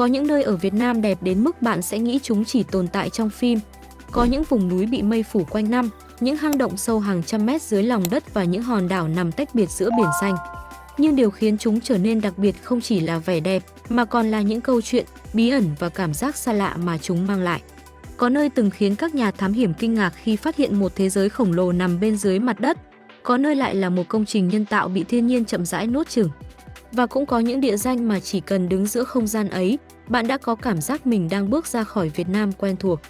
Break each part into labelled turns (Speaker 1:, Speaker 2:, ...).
Speaker 1: Có những nơi ở Việt Nam đẹp đến mức bạn sẽ nghĩ chúng chỉ tồn tại trong phim. Có những vùng núi bị mây phủ quanh năm, những hang động sâu hàng trăm mét dưới lòng đất và những hòn đảo nằm tách biệt giữa biển xanh. Nhưng điều khiến chúng trở nên đặc biệt không chỉ là vẻ đẹp, mà còn là những câu chuyện, bí ẩn và cảm giác xa lạ mà chúng mang lại. Có nơi từng khiến các nhà thám hiểm kinh ngạc khi phát hiện một thế giới khổng lồ nằm bên dưới mặt đất. Có nơi lại là một công trình nhân tạo bị thiên nhiên chậm rãi nuốt chửng. Và cũng có những địa danh mà chỉ cần đứng giữa không gian ấy, bạn đã có cảm giác mình đang bước ra khỏi Việt Nam quen thuộc.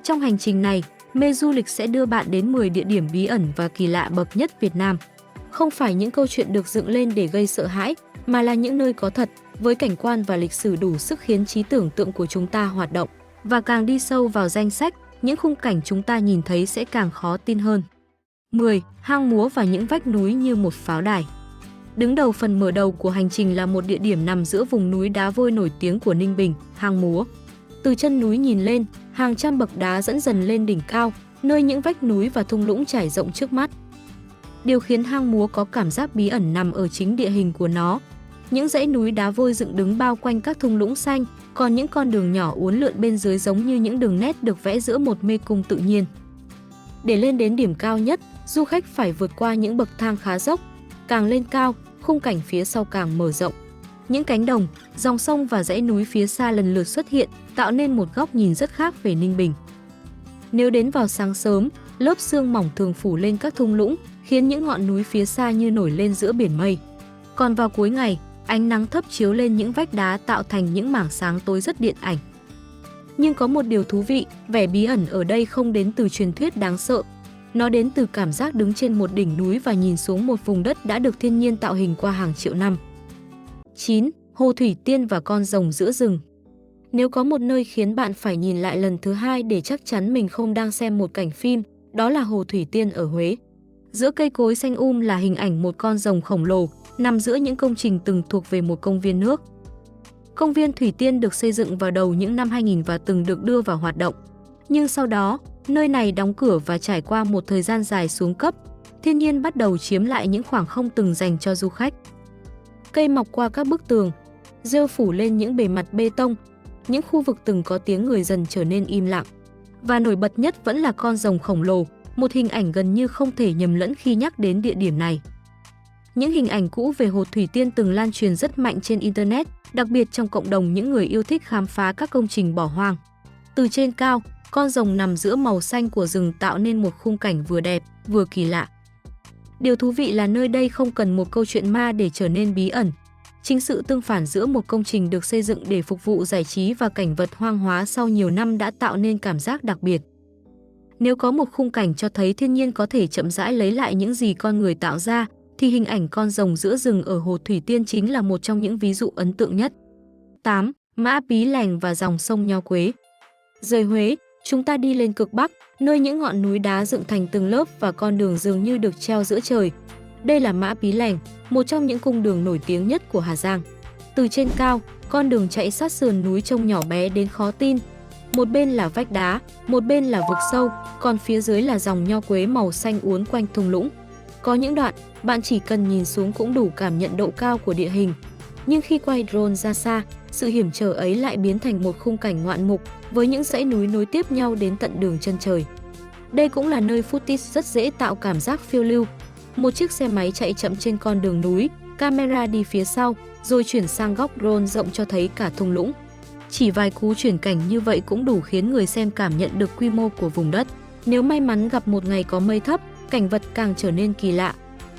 Speaker 1: Trong hành trình này, Mê Du Lịch sẽ đưa bạn đến 10 địa điểm bí ẩn và kỳ lạ bậc nhất Việt Nam. Không phải những câu chuyện được dựng lên để gây sợ hãi, mà là những nơi có thật, với cảnh quan và lịch sử đủ sức khiến trí tưởng tượng của chúng ta hoạt động. Và càng đi sâu vào danh sách, những khung cảnh chúng ta nhìn thấy sẽ càng khó tin hơn. 10. Hang múa và những vách núi như một pháo đài. Đứng đầu phần mở đầu của hành trình là một địa điểm nằm giữa vùng núi đá vôi nổi tiếng của Ninh Bình, hang múa. Từ chân núi nhìn lên, hàng trăm bậc đá dẫn dần lên đỉnh cao, nơi những vách núi và thung lũng trải rộng trước mắt. Điều khiến hang múa có cảm giác bí ẩn nằm ở chính địa hình của nó. Những dãy núi đá vôi dựng đứng bao quanh các thung lũng xanh, còn những con đường nhỏ uốn lượn bên dưới giống như những đường nét được vẽ giữa một mê cung tự nhiên. Để lên đến điểm cao nhất, du khách phải vượt qua những bậc thang khá dốc. Càng lên cao, khung cảnh phía sau càng mở rộng. Những cánh đồng, dòng sông và dãy núi phía xa lần lượt xuất hiện, tạo nên một góc nhìn rất khác về Ninh Bình. Nếu đến vào sáng sớm, lớp sương mỏng thường phủ lên các thung lũng, khiến những ngọn núi phía xa như nổi lên giữa biển mây. Còn vào cuối ngày, ánh nắng thấp chiếu lên những vách đá tạo thành những mảng sáng tối rất điện ảnh. Nhưng có một điều thú vị, vẻ bí ẩn ở đây không đến từ truyền thuyết đáng sợ. Nó đến từ cảm giác đứng trên một đỉnh núi và nhìn xuống một vùng đất đã được thiên nhiên tạo hình qua hàng triệu năm. 9. Hồ Thủy Tiên và con rồng giữa rừng. Nếu có một nơi khiến bạn phải nhìn lại lần thứ hai để chắc chắn mình không đang xem một cảnh phim, đó là Hồ Thủy Tiên ở Huế. Giữa cây cối xanh là hình ảnh một con rồng khổng lồ, nằm giữa những công trình từng thuộc về một công viên nước. Công viên Thủy Tiên được xây dựng vào đầu những năm 2000 và từng được đưa vào hoạt động. Nhưng sau đó, nơi này đóng cửa và trải qua một thời gian dài xuống cấp, thiên nhiên bắt đầu chiếm lại những khoảng không từng dành cho du khách. Cây mọc qua các bức tường, rêu phủ lên những bề mặt bê tông, những khu vực từng có tiếng người dần trở nên im lặng. Và nổi bật nhất vẫn là con rồng khổng lồ, một hình ảnh gần như không thể nhầm lẫn khi nhắc đến địa điểm này. Những hình ảnh cũ về Hồ Thủy Tiên từng lan truyền rất mạnh trên Internet, đặc biệt trong cộng đồng những người yêu thích khám phá các công trình bỏ hoang. Từ trên cao, con rồng nằm giữa màu xanh của rừng tạo nên một khung cảnh vừa đẹp, vừa kỳ lạ. Điều thú vị là nơi đây không cần một câu chuyện ma để trở nên bí ẩn. Chính sự tương phản giữa một công trình được xây dựng để phục vụ giải trí và cảnh vật hoang hóa sau nhiều năm đã tạo nên cảm giác đặc biệt. Nếu có một khung cảnh cho thấy thiên nhiên có thể chậm rãi lấy lại những gì con người tạo ra, thì hình ảnh con rồng giữa rừng ở Hồ Thủy Tiên chính là một trong những ví dụ ấn tượng nhất. 8. Mã Pí Lèng và dòng sông Nho Quế. Rời Huế, chúng ta đi lên cực Bắc, nơi những ngọn núi đá dựng thành từng lớp và con đường dường như được treo giữa trời. Đây là Mã Pí Lèng, một trong những cung đường nổi tiếng nhất của Hà Giang. Từ trên cao, con đường chạy sát sườn núi trông nhỏ bé đến khó tin. Một bên là vách đá, một bên là vực sâu, còn phía dưới là dòng nho quế màu xanh uốn quanh thung lũng. Có những đoạn, bạn chỉ cần nhìn xuống cũng đủ cảm nhận độ cao của địa hình. Nhưng khi quay drone ra xa, sự hiểm trở ấy lại biến thành một khung cảnh ngoạn mục với những dãy núi nối tiếp nhau đến tận đường chân trời. Đây cũng là nơi footage rất dễ tạo cảm giác phiêu lưu. Một chiếc xe máy chạy chậm trên con đường núi, camera đi phía sau, rồi chuyển sang góc drone rộng cho thấy cả thung lũng. Chỉ vài cú chuyển cảnh như vậy cũng đủ khiến người xem cảm nhận được quy mô của vùng đất. Nếu may mắn gặp một ngày có mây thấp, cảnh vật càng trở nên kỳ lạ.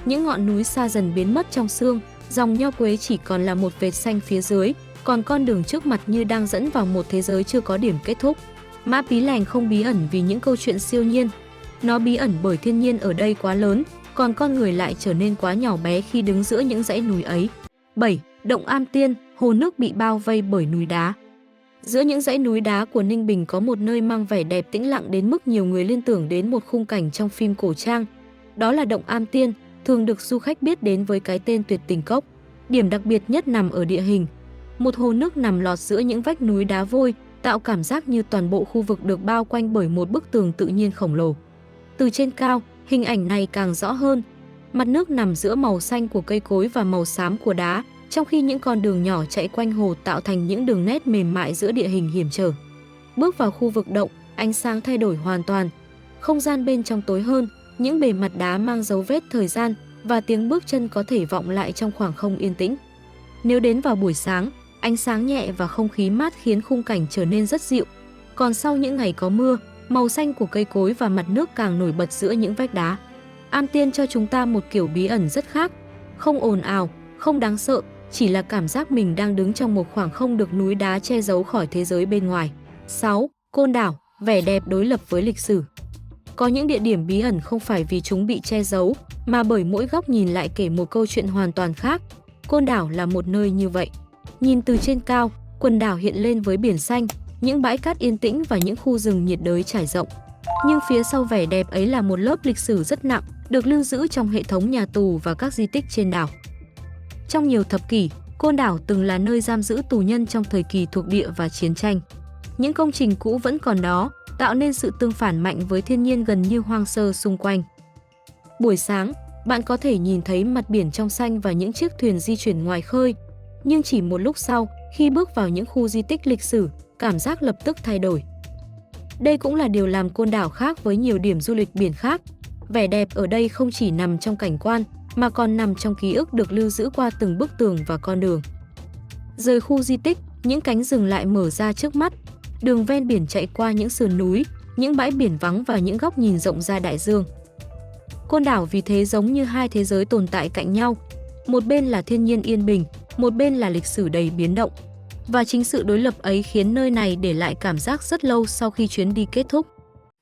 Speaker 1: Những ngọn núi xa dần biến mất trong sương, dòng nho quế chỉ còn là một vệt xanh phía dưới, còn con đường trước mặt như đang dẫn vào một thế giới chưa có điểm kết thúc. Mã Pí Lèng không bí ẩn vì những câu chuyện siêu nhiên. Nó bí ẩn bởi thiên nhiên ở đây quá lớn, còn con người lại trở nên quá nhỏ bé khi đứng giữa những dãy núi ấy. 7. Động Am Tiên, hồ nước bị bao vây bởi núi đá. Giữa những dãy núi đá của Ninh Bình có một nơi mang vẻ đẹp tĩnh lặng đến mức nhiều người liên tưởng đến một khung cảnh trong phim cổ trang. Đó là Động Am Tiên, thường được du khách biết đến với cái tên Tuyệt Tình Cốc. Điểm đặc biệt nhất nằm ở địa hình. Một hồ nước nằm lọt giữa những vách núi đá vôi, tạo cảm giác như toàn bộ khu vực được bao quanh bởi một bức tường tự nhiên khổng lồ. Từ trên cao, hình ảnh này càng rõ hơn. Mặt nước nằm giữa màu xanh của cây cối và màu xám của đá, trong khi những con đường nhỏ chạy quanh hồ tạo thành những đường nét mềm mại giữa địa hình hiểm trở. Bước vào khu vực động, ánh sáng thay đổi hoàn toàn. Không gian bên trong tối hơn, những bề mặt đá mang dấu vết thời gian và tiếng bước chân có thể vọng lại trong khoảng không yên tĩnh. Nếu đến vào buổi sáng, ánh sáng nhẹ và không khí mát khiến khung cảnh trở nên rất dịu. Còn sau những ngày có mưa, màu xanh của cây cối và mặt nước càng nổi bật giữa những vách đá. Am Tiên cho chúng ta một kiểu bí ẩn rất khác, không ồn ào, không đáng sợ, chỉ là cảm giác mình đang đứng trong một khoảng không được núi đá che giấu khỏi thế giới bên ngoài. 6. Côn Đảo, vẻ đẹp đối lập với lịch sử. Có những địa điểm bí ẩn không phải vì chúng bị che giấu, mà bởi mỗi góc nhìn lại kể một câu chuyện hoàn toàn khác. Côn Đảo là một nơi như vậy. Nhìn từ trên cao, quần đảo hiện lên với biển xanh, những bãi cát yên tĩnh và những khu rừng nhiệt đới trải rộng. Nhưng phía sau vẻ đẹp ấy là một lớp lịch sử rất nặng, được lưu giữ trong hệ thống nhà tù và các di tích trên đảo. Trong nhiều thập kỷ, Côn Đảo từng là nơi giam giữ tù nhân trong thời kỳ thuộc địa và chiến tranh. Những công trình cũ vẫn còn đó, tạo nên sự tương phản mạnh với thiên nhiên gần như hoang sơ xung quanh. Buổi sáng, bạn có thể nhìn thấy mặt biển trong xanh và những chiếc thuyền di chuyển ngoài khơi. Nhưng chỉ một lúc sau, khi bước vào những khu di tích lịch sử, cảm giác lập tức thay đổi. Đây cũng là điều làm Côn Đảo khác với nhiều điểm du lịch biển khác. Vẻ đẹp ở đây không chỉ nằm trong cảnh quan, mà còn nằm trong ký ức được lưu giữ qua từng bức tường và con đường. Rời khu di tích, những cánh rừng lại mở ra trước mắt. Đường ven biển chạy qua những sườn núi, những bãi biển vắng và những góc nhìn rộng ra đại dương. Côn Đảo vì thế giống như hai thế giới tồn tại cạnh nhau. Một bên là thiên nhiên yên bình, một bên là lịch sử đầy biến động. Và chính sự đối lập ấy khiến nơi này để lại cảm giác rất lâu sau khi chuyến đi kết thúc.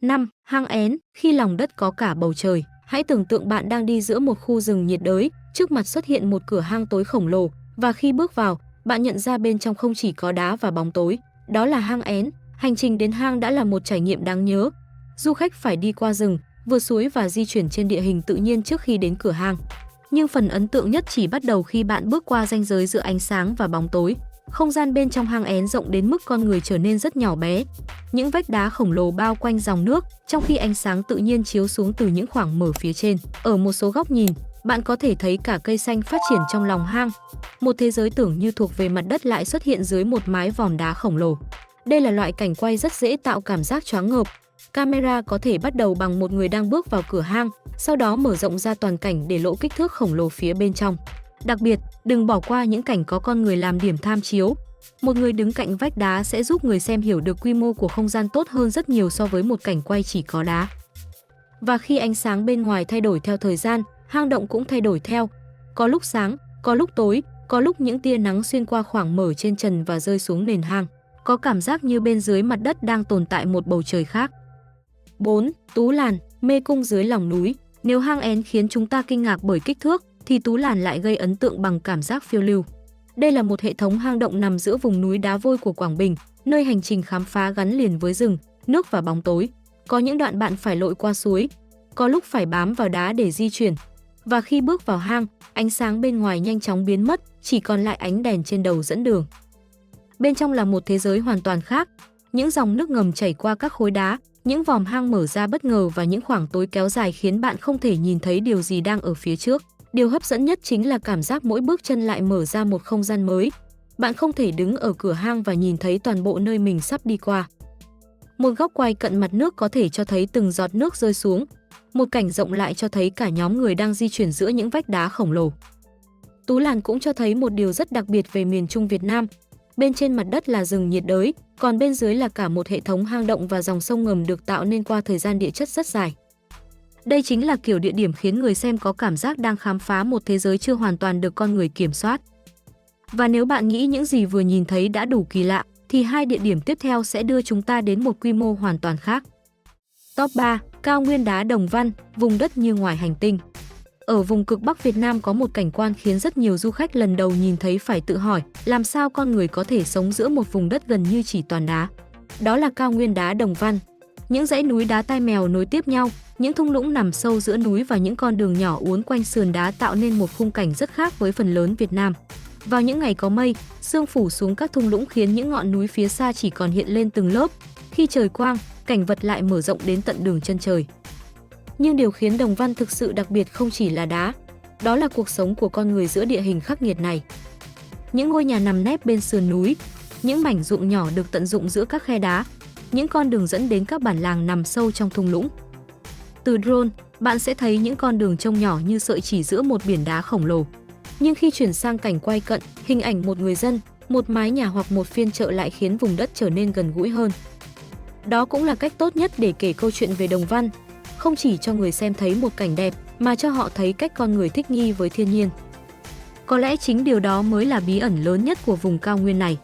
Speaker 1: 5. Hang Én, khi lòng đất có cả bầu trời. Hãy tưởng tượng bạn đang đi giữa một khu rừng nhiệt đới, trước mặt xuất hiện một cửa hang tối khổng lồ, và khi bước vào, bạn nhận ra bên trong không chỉ có đá và bóng tối. Đó là hang Én. Hành trình đến hang đã là một trải nghiệm đáng nhớ. Du khách phải đi qua rừng, vượt suối và di chuyển trên địa hình tự nhiên trước khi đến cửa hang. Nhưng phần ấn tượng nhất chỉ bắt đầu khi bạn bước qua ranh giới giữa ánh sáng và bóng tối. Không gian bên trong hang Én rộng đến mức con người trở nên rất nhỏ bé. Những vách đá khổng lồ bao quanh dòng nước, trong khi ánh sáng tự nhiên chiếu xuống từ những khoảng mở phía trên. Ở một số góc nhìn, bạn có thể thấy cả cây xanh phát triển trong lòng hang. Một thế giới tưởng như thuộc về mặt đất lại xuất hiện dưới một mái vòm đá khổng lồ. Đây là loại cảnh quay rất dễ tạo cảm giác choáng ngợp. Camera có thể bắt đầu bằng một người đang bước vào cửa hang, sau đó mở rộng ra toàn cảnh để lộ kích thước khổng lồ phía bên trong. Đặc biệt, đừng bỏ qua những cảnh có con người làm điểm tham chiếu. Một người đứng cạnh vách đá sẽ giúp người xem hiểu được quy mô của không gian tốt hơn rất nhiều so với một cảnh quay chỉ có đá. Và khi ánh sáng bên ngoài thay đổi theo thời gian, hang động cũng thay đổi theo. Có lúc sáng, có lúc tối, có lúc những tia nắng xuyên qua khoảng mở trên trần và rơi xuống nền hang. Có cảm giác như bên dưới mặt đất đang tồn tại một bầu trời khác. 4. Tú Làn, mê cung dưới lòng núi. Nếu hang Én khiến chúng ta kinh ngạc bởi kích thước, thì Tú Làn lại gây ấn tượng bằng cảm giác phiêu lưu. Đây là một hệ thống hang động nằm giữa vùng núi đá vôi của Quảng Bình, nơi hành trình khám phá gắn liền với rừng, nước và bóng tối. Có những đoạn bạn phải lội qua suối, có lúc phải bám vào đá để di chuyển. Và khi bước vào hang, ánh sáng bên ngoài nhanh chóng biến mất, chỉ còn lại ánh đèn trên đầu dẫn đường. Bên trong là một thế giới hoàn toàn khác. Những dòng nước ngầm chảy qua các khối đá, những vòm hang mở ra bất ngờ và những khoảng tối kéo dài khiến bạn không thể nhìn thấy điều gì đang ở phía trước. Điều hấp dẫn nhất chính là cảm giác mỗi bước chân lại mở ra một không gian mới. Bạn không thể đứng ở cửa hang và nhìn thấy toàn bộ nơi mình sắp đi qua. Một góc quay cận mặt nước có thể cho thấy từng giọt nước rơi xuống. Một cảnh rộng lại cho thấy cả nhóm người đang di chuyển giữa những vách đá khổng lồ. Tú Làn cũng cho thấy một điều rất đặc biệt về miền Trung Việt Nam. Bên trên mặt đất là rừng nhiệt đới, còn bên dưới là cả một hệ thống hang động và dòng sông ngầm được tạo nên qua thời gian địa chất rất dài. Đây chính là kiểu địa điểm khiến người xem có cảm giác đang khám phá một thế giới chưa hoàn toàn được con người kiểm soát. Và nếu bạn nghĩ những gì vừa nhìn thấy đã đủ kỳ lạ, thì hai địa điểm tiếp theo sẽ đưa chúng ta đến một quy mô hoàn toàn khác. Top 3. Cao nguyên đá Đồng Văn, vùng đất như ngoài hành tinh. Ở vùng cực Bắc Việt Nam có một cảnh quan khiến rất nhiều du khách lần đầu nhìn thấy phải tự hỏi làm sao con người có thể sống giữa một vùng đất gần như chỉ toàn đá. Đó là cao nguyên đá Đồng Văn. Những dãy núi đá tai mèo nối tiếp nhau, những thung lũng nằm sâu giữa núi và những con đường nhỏ uốn quanh sườn đá tạo nên một khung cảnh rất khác với phần lớn Việt Nam. Vào những ngày có mây, sương phủ xuống các thung lũng khiến những ngọn núi phía xa chỉ còn hiện lên từng lớp. Khi trời quang, cảnh vật lại mở rộng đến tận đường chân trời. Nhưng điều khiến Đồng Văn thực sự đặc biệt không chỉ là đá, đó là cuộc sống của con người giữa địa hình khắc nghiệt này. những ngôi nhà nằm nép bên sườn núi, những mảnh ruộng nhỏ được tận dụng giữa các khe đá, những con đường dẫn đến các bản làng nằm sâu trong thung lũng. Từ drone, bạn sẽ thấy những con đường trông nhỏ như sợi chỉ giữa một biển đá khổng lồ. Nhưng khi chuyển sang cảnh quay cận, hình ảnh một người dân, một mái nhà hoặc một phiên chợ lại khiến vùng đất trở nên gần gũi hơn. Đó cũng là cách tốt nhất để kể câu chuyện về Đồng Văn, không chỉ cho người xem thấy một cảnh đẹp, mà cho họ thấy cách con người thích nghi với thiên nhiên. Có lẽ chính điều đó mới là bí ẩn lớn nhất của vùng cao nguyên này.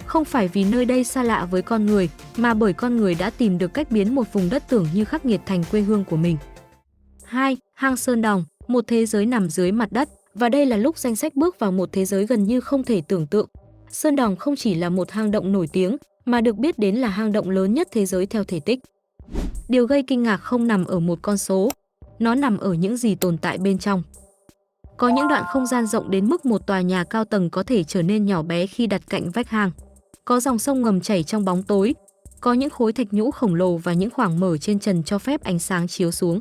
Speaker 1: Không phải vì nơi đây xa lạ với con người, mà bởi con người đã tìm được cách biến một vùng đất tưởng như khắc nghiệt thành quê hương của mình. 2. Hang Sơn Đòng, một thế giới nằm dưới mặt đất, và đây là lúc danh sách bước vào một thế giới gần như không thể tưởng tượng. Sơn Đòng không chỉ là một hang động nổi tiếng, mà được biết đến là hang động lớn nhất thế giới theo thể tích. Điều gây kinh ngạc không nằm ở một con số, nó nằm ở những gì tồn tại bên trong. Có những đoạn không gian rộng đến mức một tòa nhà cao tầng có thể trở nên nhỏ bé khi đặt cạnh vách hang. Có dòng sông ngầm chảy trong bóng tối, có những khối thạch nhũ khổng lồ và những khoảng mở trên trần cho phép ánh sáng chiếu xuống.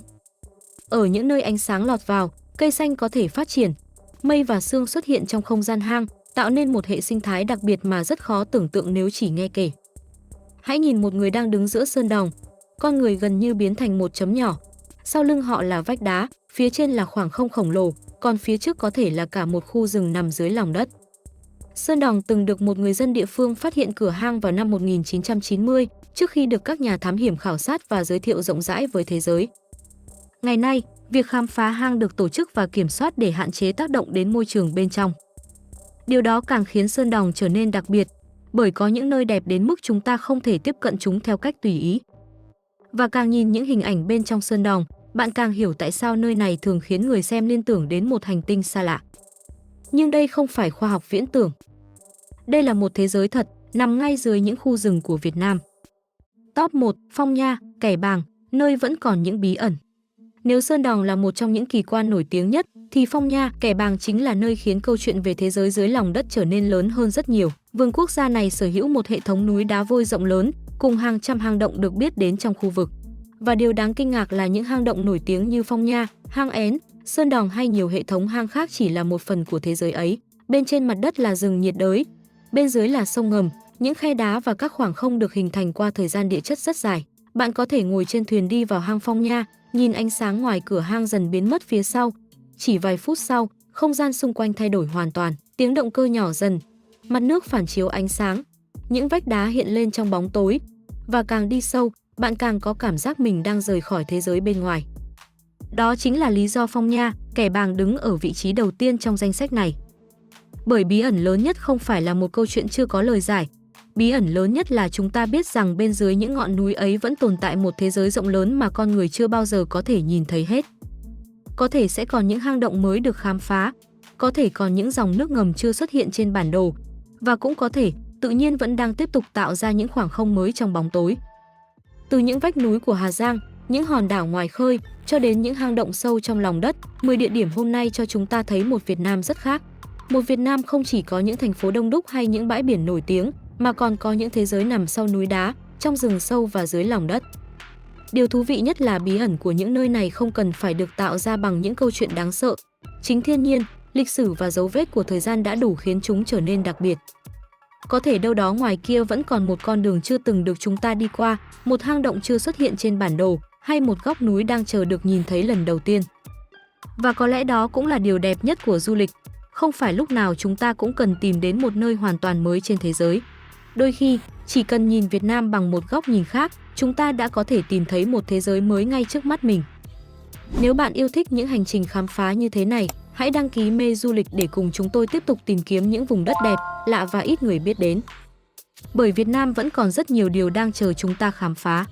Speaker 1: Ở những nơi ánh sáng lọt vào, cây xanh có thể phát triển, mây và sương xuất hiện trong không gian hang, tạo nên một hệ sinh thái đặc biệt mà rất khó tưởng tượng nếu chỉ nghe kể. Hãy nhìn một người đang đứng giữa sơn đòng, con người gần như biến thành một chấm nhỏ. Sau lưng họ là vách đá, phía trên là khoảng không khổng lồ, còn phía trước có thể là cả một khu rừng nằm dưới lòng đất. Sơn Đòng từng được một người dân địa phương phát hiện cửa hang vào năm 1990, trước khi được các nhà thám hiểm khảo sát và giới thiệu rộng rãi với thế giới. Ngày nay, việc khám phá hang được tổ chức và kiểm soát để hạn chế tác động đến môi trường bên trong. Điều đó càng khiến Sơn Đòng trở nên đặc biệt, bởi có những nơi đẹp đến mức chúng ta không thể tiếp cận chúng theo cách tùy ý. Và càng nhìn những hình ảnh bên trong Sơn Đòng, bạn càng hiểu tại sao nơi này thường khiến người xem liên tưởng đến một hành tinh xa lạ. Nhưng đây không phải khoa học viễn tưởng. Đây là một thế giới thật, nằm ngay dưới những khu rừng của Việt Nam. Top 1. Phong Nha, Kẻ Bàng, nơi vẫn còn những bí ẩn. Nếu Sơn Đòng là một trong những kỳ quan nổi tiếng nhất, thì Phong Nha, Kẻ Bàng chính là nơi khiến câu chuyện về thế giới dưới lòng đất trở nên lớn hơn rất nhiều. Vườn quốc gia này sở hữu một hệ thống núi đá vôi rộng lớn, cùng hàng trăm hang động được biết đến trong khu vực. Và điều đáng kinh ngạc là những hang động nổi tiếng như Phong Nha, Hang Én, Sơn Đòng hay nhiều hệ thống hang khác chỉ là một phần của thế giới ấy. Bên trên mặt đất là rừng nhiệt đới, bên dưới là sông ngầm, những khe đá và các khoảng không được hình thành qua thời gian địa chất rất dài. Bạn có thể ngồi trên thuyền đi vào hang Phong Nha, nhìn ánh sáng ngoài cửa hang dần biến mất phía sau. Chỉ vài phút sau, không gian xung quanh thay đổi hoàn toàn, tiếng động cơ nhỏ dần, mặt nước phản chiếu ánh sáng, những vách đá hiện lên trong bóng tối, và càng đi sâu, bạn càng có cảm giác mình đang rời khỏi thế giới bên ngoài. Đó chính là lý do Phong Nha, Kẻ Bàng đứng ở vị trí đầu tiên trong danh sách này. Bởi bí ẩn lớn nhất không phải là một câu chuyện chưa có lời giải. Bí ẩn lớn nhất là chúng ta biết rằng bên dưới những ngọn núi ấy vẫn tồn tại một thế giới rộng lớn mà con người chưa bao giờ có thể nhìn thấy hết. Có thể sẽ còn những hang động mới được khám phá, có thể còn những dòng nước ngầm chưa xuất hiện trên bản đồ, và cũng có thể tự nhiên vẫn đang tiếp tục tạo ra những khoảng không mới trong bóng tối. Từ những vách núi của Hà Giang, những hòn đảo ngoài khơi, cho đến những hang động sâu trong lòng đất, 10 địa điểm hôm nay cho chúng ta thấy một Việt Nam rất khác. Một Việt Nam không chỉ có những thành phố đông đúc hay những bãi biển nổi tiếng, mà còn có những thế giới nằm sau núi đá, trong rừng sâu và dưới lòng đất. Điều thú vị nhất là bí ẩn của những nơi này không cần phải được tạo ra bằng những câu chuyện đáng sợ. Chính thiên nhiên, lịch sử và dấu vết của thời gian đã đủ khiến chúng trở nên đặc biệt. Có thể đâu đó ngoài kia vẫn còn một con đường chưa từng được chúng ta đi qua, một hang động chưa xuất hiện trên bản đồ, hay một góc núi đang chờ được nhìn thấy lần đầu tiên. Và có lẽ đó cũng là điều đẹp nhất của du lịch. Không phải lúc nào chúng ta cũng cần tìm đến một nơi hoàn toàn mới trên thế giới. Đôi khi, chỉ cần nhìn Việt Nam bằng một góc nhìn khác, chúng ta đã có thể tìm thấy một thế giới mới ngay trước mắt mình. Nếu bạn yêu thích những hành trình khám phá như thế này, hãy đăng ký Mê Du Lịch để cùng chúng tôi tiếp tục tìm kiếm những vùng đất đẹp, lạ và ít người biết đến. Bởi Việt Nam vẫn còn rất nhiều điều đang chờ chúng ta khám phá.